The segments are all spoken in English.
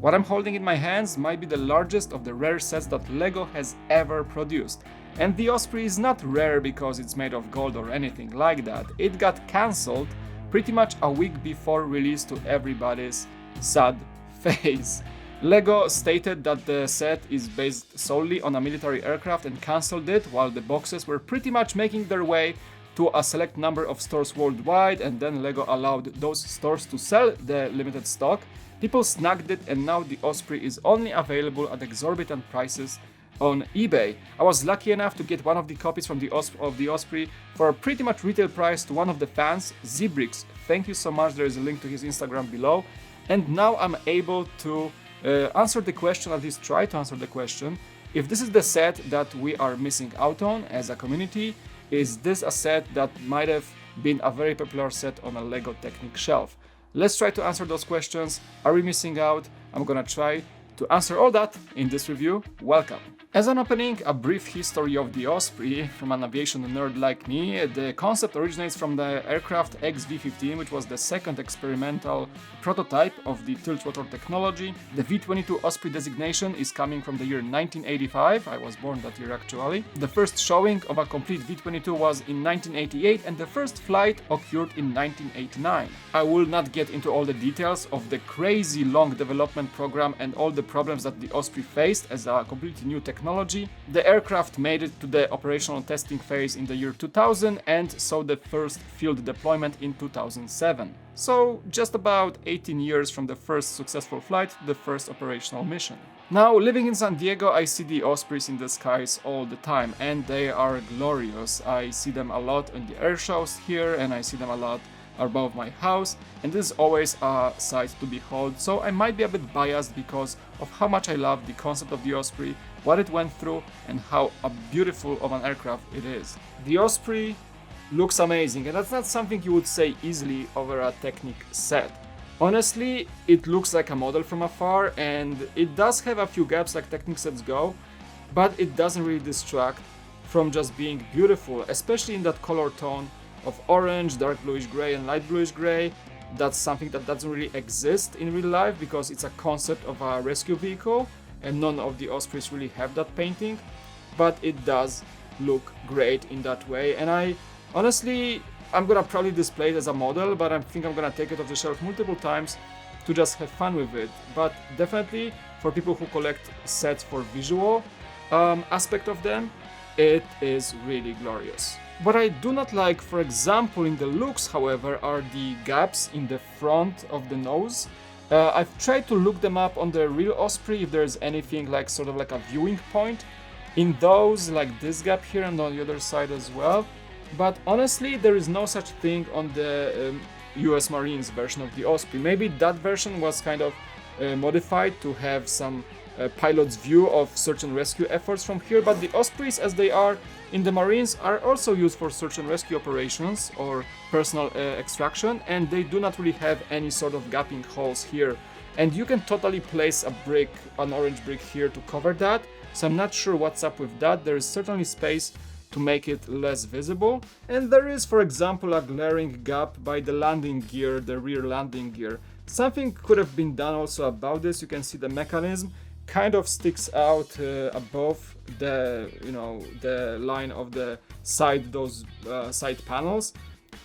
What I'm holding in my hands might be the largest of the rare sets that LEGO has ever produced. And the Osprey is not rare because it's made of gold or anything like that. It got cancelled pretty much a week before release to everybody's sad face. LEGO stated that the set is based solely on a military aircraft and cancelled it while the boxes were pretty much making their way to a select number of stores worldwide, and then LEGO allowed those stores to sell the limited stock. People snagged it, and now the Osprey is only available at exorbitant prices on eBay. I was lucky enough to get one of the copies from the Osprey for a pretty much retail price to one of the fans, Zebrix. Thank you so much, there is a link to his Instagram below. And now I'm able to answer the question, at least try to answer the question, if this is the set that we are missing out on as a community. Is this a set that might have been a very popular set on a LEGO Technic shelf? Let's try to answer those questions. Are we missing out? I'm gonna try to answer all that in this review. Welcome! As an opening, a brief history of the Osprey from an aviation nerd like me. The concept originates from the aircraft V-15, which was the second experimental prototype of the tilt-rotor technology. The V-22 Osprey designation is coming from the year 1985. I was born that year actually. The first showing of a complete V-22 was in 1988 and the first flight occurred in 1989. I will not get into all the details of the crazy long development program and all the problems that the Osprey faced as a completely new technology. The aircraft made it to the operational testing phase in the year 2000 and saw the first field deployment in 2007. So just about 18 years from the first successful flight to the first operational mission. Now, living in San Diego, I see the Ospreys in the skies all the time and they are glorious. I see them a lot in the air shows here and I see them a lot above my house, and this is always a sight to behold, so I might be a bit biased because of how much I love the concept of the Osprey, what it went through, and how beautiful of an aircraft it is. The Osprey looks amazing, and that's not something you would say easily over a Technic set. Honestly, it looks like a model from afar, and it does have a few gaps like Technic sets go, but it doesn't really distract from just being beautiful, especially in that color tone of orange, dark bluish gray and light bluish gray. That's something that doesn't really exist in real life because it's a concept of a rescue vehicle and none of the Ospreys really have that painting, but it does look great in that way. And I'm gonna probably display it as a model, but I think I'm gonna take it off the shelf multiple times to just have fun with it. But definitely for people who collect sets for visual aspect of them, it is really glorious. What I do not like, for example, in the looks, however, are the gaps in the front of the nose. I've tried to look them up on the real Osprey if there's anything like sort of like a viewing point in those, like this gap here and on the other side as well. But honestly, there is no such thing on the US Marines version of the Osprey. Maybe that version was kind of modified to have some pilot's view of search and rescue efforts from here, but the Ospreys as they are in the Marines are also used for search and rescue operations or personal extraction, and they do not really have any sort of gapping holes here. And you can totally place a brick, an orange brick here to cover that, so I'm not sure what's up with that. There is certainly space to make it less visible. And there is, for example, a glaring gap by the landing gear, the rear landing gear. Something could have been done also about this. You can see the mechanism kind of sticks out above the the line of the side, those side panels.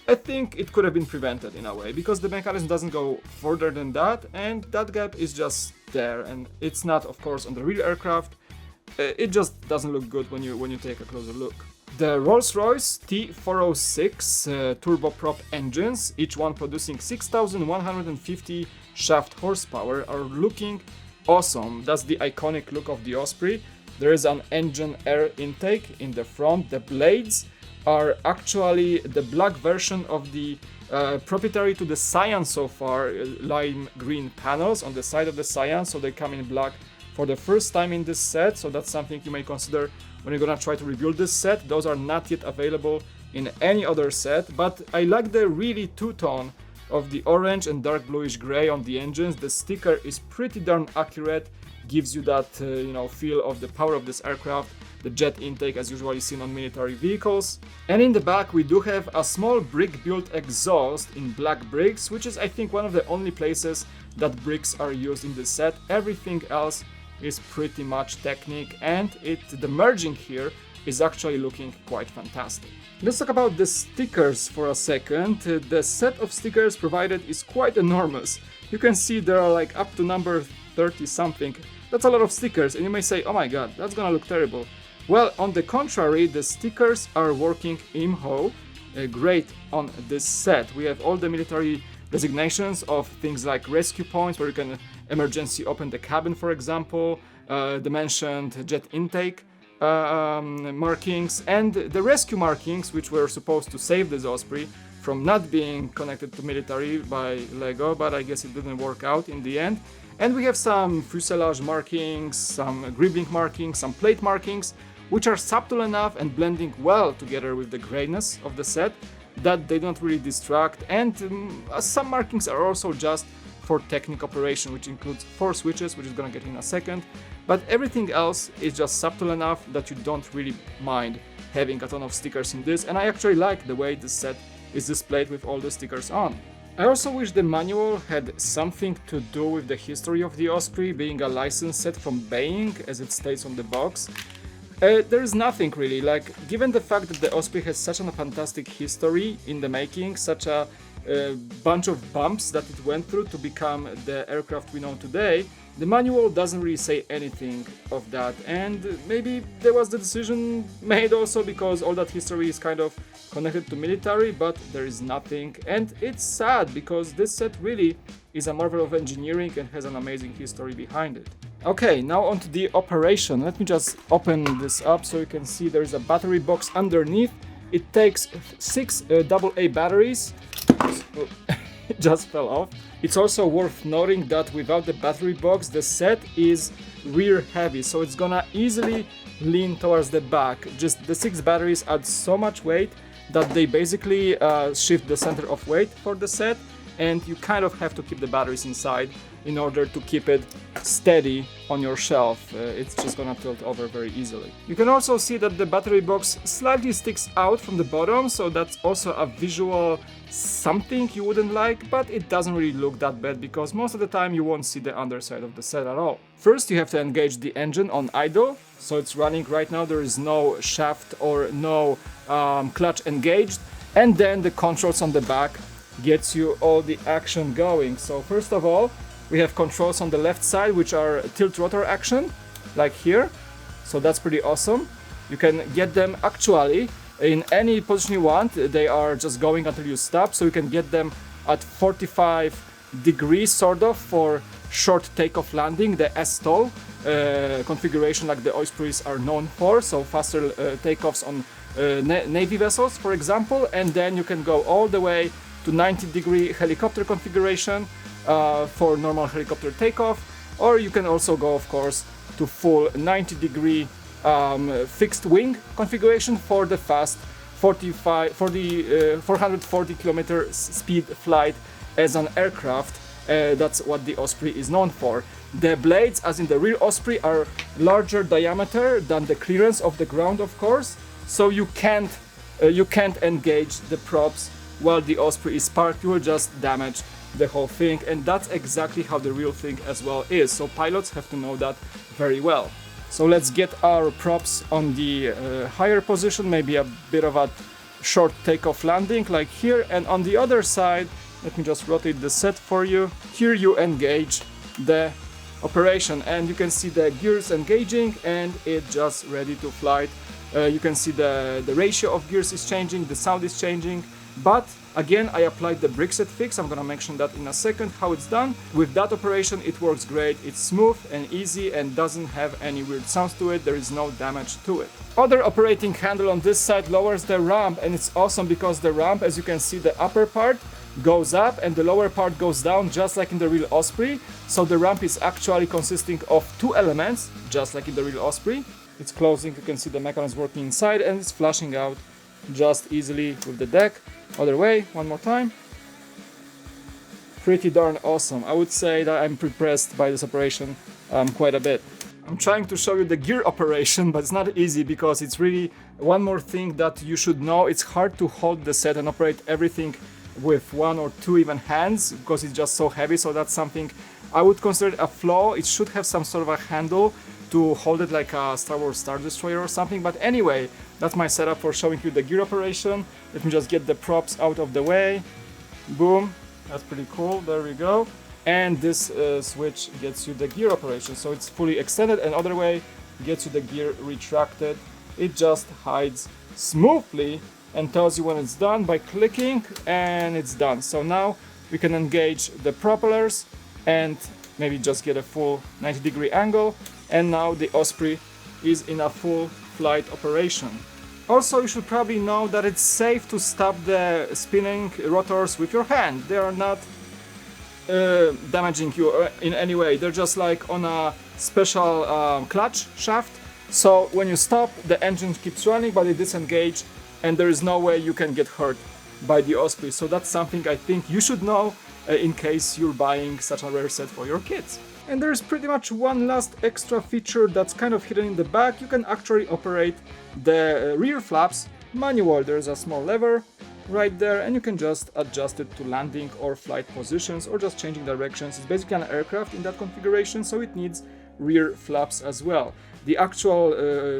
I think it could have been prevented in a way because the mechanism doesn't go further than that, and that gap is just there, and it's not, of course, on the real aircraft. It just doesn't look good when you take a closer look. The Rolls-Royce T406 turboprop engines, each one producing 6,150 shaft horsepower, are looking awesome. That's the iconic look of the Osprey. There is an engine air intake in the front. The blades are actually the black version of the proprietary to the Cyan so far, lime green panels on the side of the Cyan, so they come in black for the first time in this set, so that's something you may consider when you're gonna try to rebuild this set. Those are not yet available in any other set, but I like the really two-tone of the orange and dark bluish gray on the engines. The sticker is pretty darn accurate, gives you that feel of the power of this aircraft. the jet intake as usually seen on military vehicles. And in the back we do have a small brick-built exhaust in black bricks, which is I think one of the only places that bricks are used in the set. Everything else is pretty much Technic, and the merging here is actually looking quite fantastic. Let's talk about the stickers for a second. The set of stickers provided is quite enormous. You can see there are like up to number 30 something. That's a lot of stickers, and you may say, oh my god, that's gonna look terrible. Well, on the contrary, the stickers are working imho great on this set. We have all the military designations of things like rescue points where you can emergency open the cabin, for example, the mentioned jet intake markings, and the rescue markings, which were supposed to save this Osprey from not being connected to military by LEGO, but I guess it didn't work out in the end. And we have some fuselage markings, some gribbling markings, some plate markings, which are subtle enough and blending well together with the grayness of the set that they don't really distract. And some markings are also just for Technic operation, which includes 4 switches, which is gonna get in a second. But everything else is just subtle enough that you don't really mind having a ton of stickers in this. And I actually like the way this set is displayed with all the stickers on. I also wish the manual had something to do with the history of the Osprey, being a licensed set from Boeing, as it states on the box. There is nothing really, like, given the fact that the Osprey has such a fantastic history in the making, such a bunch of bumps that it went through to become the aircraft we know today, the manual doesn't really say anything of that, and maybe there was the decision made also because all that history is kind of connected to military, but there is nothing, and it's sad because this set really is a marvel of engineering and has an amazing history behind it. Okay, now onto the operation. Let me just open this up so you can see there is a battery box underneath. It takes 6 AA batteries. Oh, it just fell off. It's also worth noting that without the battery box, the set is rear heavy, so it's gonna easily lean towards the back. Just the 6 batteries add so much weight that they basically shift the center of weight for the set, and you kind of have to keep the batteries inside in order to keep it steady on your shelf. It's just gonna tilt over very easily. You can also see that the battery box slightly sticks out from the bottom, so that's also a visual something you wouldn't like, but it doesn't really look that bad because most of the time you won't see the underside of the set at all. First you have to engage the engine on idle, so it's running right now, there is no shaft or no clutch engaged, and then the controls on the back gets you all the action going. So first of all, we have controls on the left side, which are tilt rotor action, like here. So that's pretty awesome. You can get them actually in any position you want. They are just going until you stop. So you can get them at 45 degrees sort of for short takeoff landing, the STOL configuration like the Ospreys are known for. So faster takeoffs on Navy vessels, for example. And then you can go all the way to 90-degree helicopter configuration for normal helicopter takeoff, or you can also go, of course, to full 90-degree fixed wing configuration for the fast 440 kilometer speed flight as an aircraft. That's what the Osprey is known for. The blades, as in the real Osprey, are larger diameter than the clearance of the ground, of course, so you can't engage the props while the Osprey is parked. You will just damage the whole thing, and that's exactly how the real thing as well is, so pilots have to know that very well. So let's get our props on the higher position, maybe a bit of a short takeoff landing like here, and on the other side, let me just rotate the set for you. Here you engage the operation and you can see the gears engaging and it's just ready to fly. You can see the ratio of gears is changing, the sound is changing, but again I applied the brickset fix. I'm gonna mention that in a second how it's done. With that operation it works great, it's smooth and easy and doesn't have any weird sounds to it, there is no damage to it. Other operating handle on this side lowers the ramp, and it's awesome because the ramp, as you can see, the upper part goes up and the lower part goes down just like in the real Osprey. So the ramp is actually consisting of two elements, just like in the real Osprey. It's closing, you can see the mechanism working inside, and it's flashing out just easily with the deck. Other way, one more time. Pretty darn awesome. I would say that I'm impressed by this operation quite a bit. I'm trying to show you the gear operation, but it's not easy because it's really one more thing that you should know. It's hard to hold the set and operate everything with one or two even hands because it's just so heavy. So that's something I would consider a flaw. It should have some sort of a handle to hold it like a Star Wars Star Destroyer or something. But anyway, that's my setup for showing you the gear operation. Let me just get the props out of the way. Boom, that's pretty cool. There we go. And this switch gets you the gear operation, so it's fully extended, and other way gets you the gear retracted. It just hides smoothly and tells you when it's done by clicking, and it's done. So now we can engage the propellers and maybe just get a full 90-degree angle, and now the Osprey is in a full flight operation. Also, you should probably know that it's safe to stop the spinning rotors with your hand. They are not damaging you in any way. They're just like on a special clutch shaft, so when you stop, the engine keeps running but it disengages, and there is no way you can get hurt by the Osprey. So that's something I think you should know in case you're buying such a rare set for your kids. And there's pretty much one last extra feature that's kind of hidden in the back. You can actually operate the rear flaps manual. There's a small lever right there, and you can just adjust it to landing or flight positions or just changing directions. It's basically an aircraft in that configuration, so it needs rear flaps as well. The actual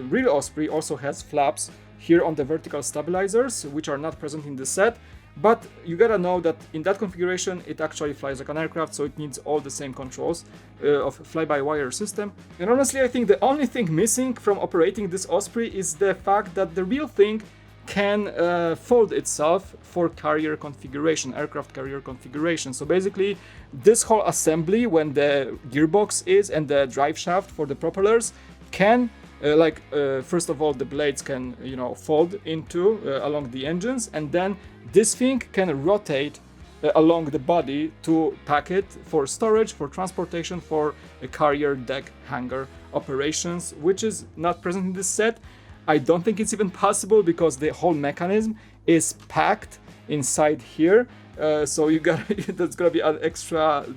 real Osprey also has flaps here on the vertical stabilizers, which are not present in the set, but you gotta know that in that configuration it actually flies like an aircraft, so it needs all the same controls of fly-by-wire system. And honestly, I think the only thing missing from operating this Osprey is the fact that the real thing can fold itself for carrier configuration, aircraft carrier configuration. So basically, this whole assembly, when the gearbox is and the drive shaft for the propellers, can first of all, the blades can fold into along the engines, and then this thing can rotate along the body to pack it for storage, for transportation, for a carrier deck hangar operations, which is not present in this set. I don't think it's even possible because the whole mechanism is packed inside here. So that's gonna be an extra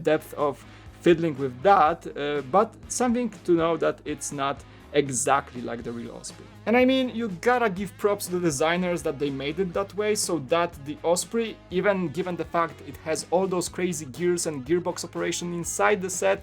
depth of fiddling with that. But something to know that it's not exactly like the real Osprey. And I mean, you gotta give props to the designers that they made it that way, so that the Osprey, even given the fact it has all those crazy gears and gearbox operation inside the set,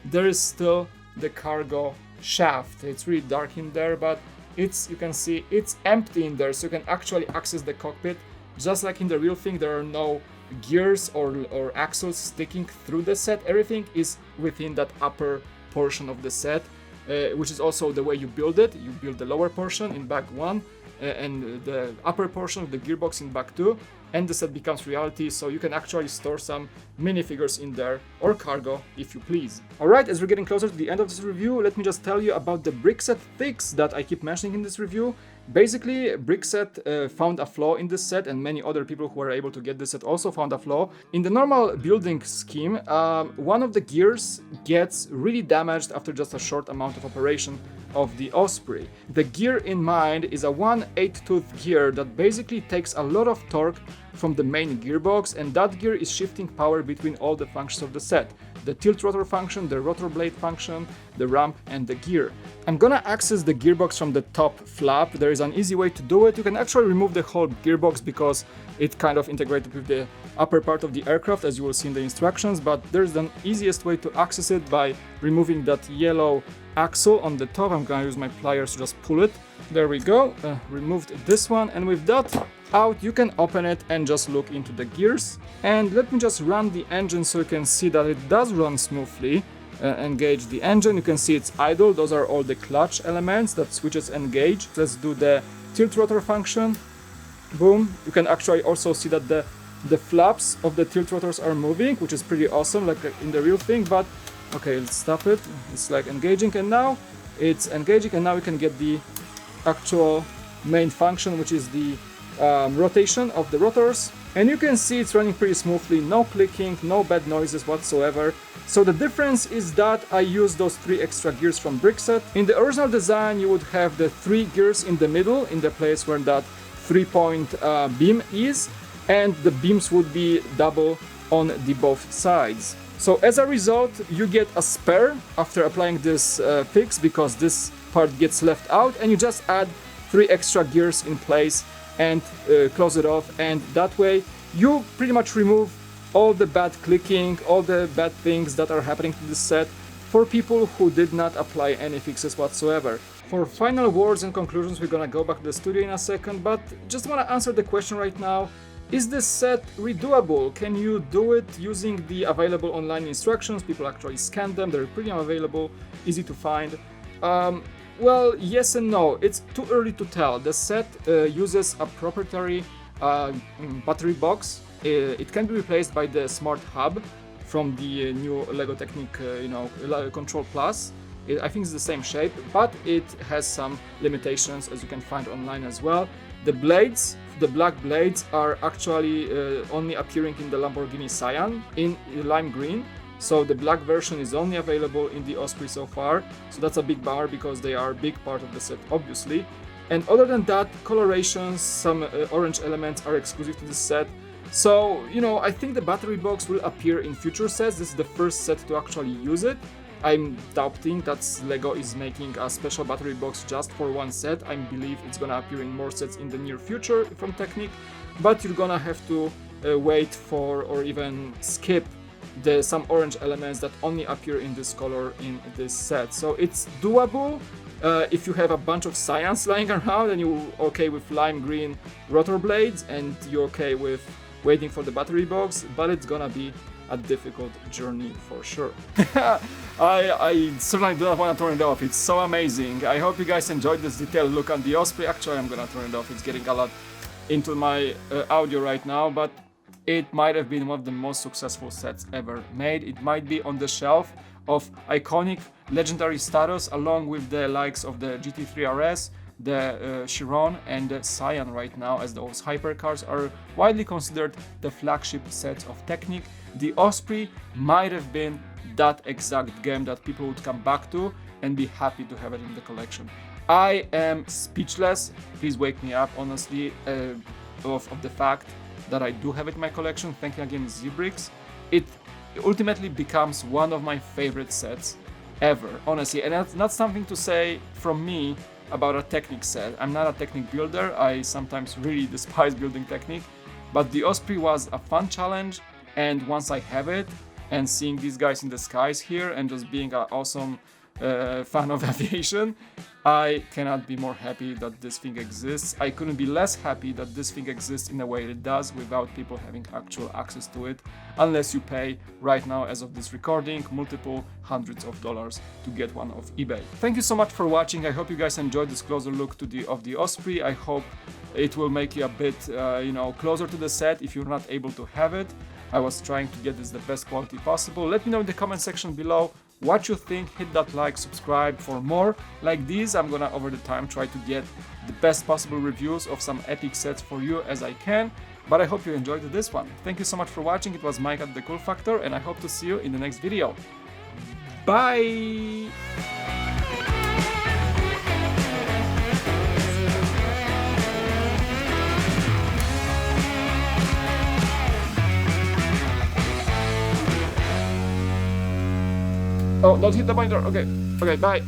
there is still the cargo shaft. It's really dark in there, but you can see it's empty in there, so you can actually access the cockpit. Just like in the real thing, there are no gears or axles sticking through the set. Everything is within that upper portion of the set, which is also the way you build it. You build the lower portion in back 1 and the upper portion of the gearbox in back 2, and the set becomes reality, so you can actually store some minifigures in there, or cargo if you please. Alright, as we're getting closer to the end of this review, let me just tell you about the Brickset fix that I keep mentioning in this review. Basically, Brickset found a flaw in this set, and many other people who were able to get this set also found a flaw. In the normal building scheme, one of the gears gets really damaged after just a short amount of operation of the Osprey. The gear in mind is a 1/8-tooth gear that basically takes a lot of torque from the main gearbox, and that gear is shifting power between all the functions of the set. The tilt rotor function, the rotor blade function, the ramp, and the gear. I'm gonna access the gearbox from the top flap. There is an easy way to do it. You can actually remove the whole gearbox because it's kind of integrated with the upper part of the aircraft, as you will see in the instructions, but there's the easiest way to access it by removing that yellow axle on the top. I'm gonna use my pliers to just pull it. There we go, removed this one, and with that out, you can open it and just look into the gears. And let me just run the engine so you can see that it does run smoothly. Engage the engine, you can see it's idle. Those are all the clutch elements that switches engage. Let's do the tilt rotor function. Boom. You can actually also see that the flaps of the tilt rotors are moving, which is pretty awesome, like in the real thing. But okay, let's stop it. It's like engaging, and now it's engaging, and now we can get the actual main function, which is the rotation of the rotors, and you can see it's running pretty smoothly, no clicking, no bad noises whatsoever. So the difference is that I use those 3 extra gears from Brickset. In the original design, you would have the 3 gears in the middle, in the place where that 3-point beam is, and the beams would be double on the both sides. So as a result, you get a spare after applying this fix, because this part gets left out, and you just add 3 extra gears in place and close it off, and that way you pretty much remove all the bad clicking, all the bad things that are happening to this set for people who did not apply any fixes whatsoever. For final words and conclusions, we're gonna go back to the studio in a second, but just wanna answer the question right now. Is this set redoable? Can you do it using the available online instructions? People actually scan them, they're pretty available, easy to find. Well, yes and no. It's too early to tell. The set uses a proprietary battery box. It can be replaced by the smart hub from the new LEGO Technic, Control Plus. I think it's the same shape, but it has some limitations, as you can find online as well. The blades, the black blades, are actually only appearing in the Lamborghini Cyan in lime green. So the black version is only available in the Osprey so far. So that's a big bummer, because they are a big part of the set, obviously. And other than that, colorations, some orange elements are exclusive to this set. So, I think the battery box will appear in future sets. This is the first set to actually use it. I'm doubting that LEGO is making a special battery box just for one set. I believe it's gonna appear in more sets in the near future from Technic, but you're gonna have to wait for, or even skip, some orange elements that only appear in this color in this set. So it's doable if you have a bunch of cyans lying around and you're okay with lime green rotor blades and you're okay with waiting for the battery box, but it's gonna be a difficult journey for sure. I certainly do not want to turn it off. It's so amazing. I hope you guys enjoyed this detailed look on the Osprey. Actually, I'm gonna turn it off. It's getting a lot into my audio right now, but it might have been one of the most successful sets ever made. It might be on the shelf of iconic legendary status, along with the likes of the GT3 RS, the Chiron, and the Cyan right now, as those hypercars are widely considered the flagship sets of Technic. The Osprey might have been that exact game that people would come back to and be happy to have it in the collection. I am speechless. Please wake me up, honestly, of the fact that I do have it in my collection. Thank you again, Zebrix. It ultimately becomes one of my favorite sets ever, honestly, and that's not something to say from me about a Technic set. I'm not a Technic builder. I sometimes really despise building Technic, but the Osprey was a fun challenge, and once I have it and seeing these guys in the skies here and just being an awesome fan of aviation, I cannot be more happy that this thing exists. I couldn't be less happy that this thing exists in the way it does without people having actual access to it, unless you pay right now, as of this recording, multiple hundreds of dollars to get one off eBay. Thank you so much for watching. I hope you guys enjoyed this closer look of the Osprey. I hope it will make you a bit closer to the set if you're not able to have it. I was trying to get this the best quality possible. Let me know in the comment section below what you think. Hit that like, subscribe for more like these. I'm gonna over the time try to get the best possible reviews of some epic sets for you as I can, but I hope you enjoyed this one. Thank you so much for watching. It was Mike at The Cool Factor, and I hope to see you in the next video. Bye! Oh, don't hit the monitor. Okay, bye.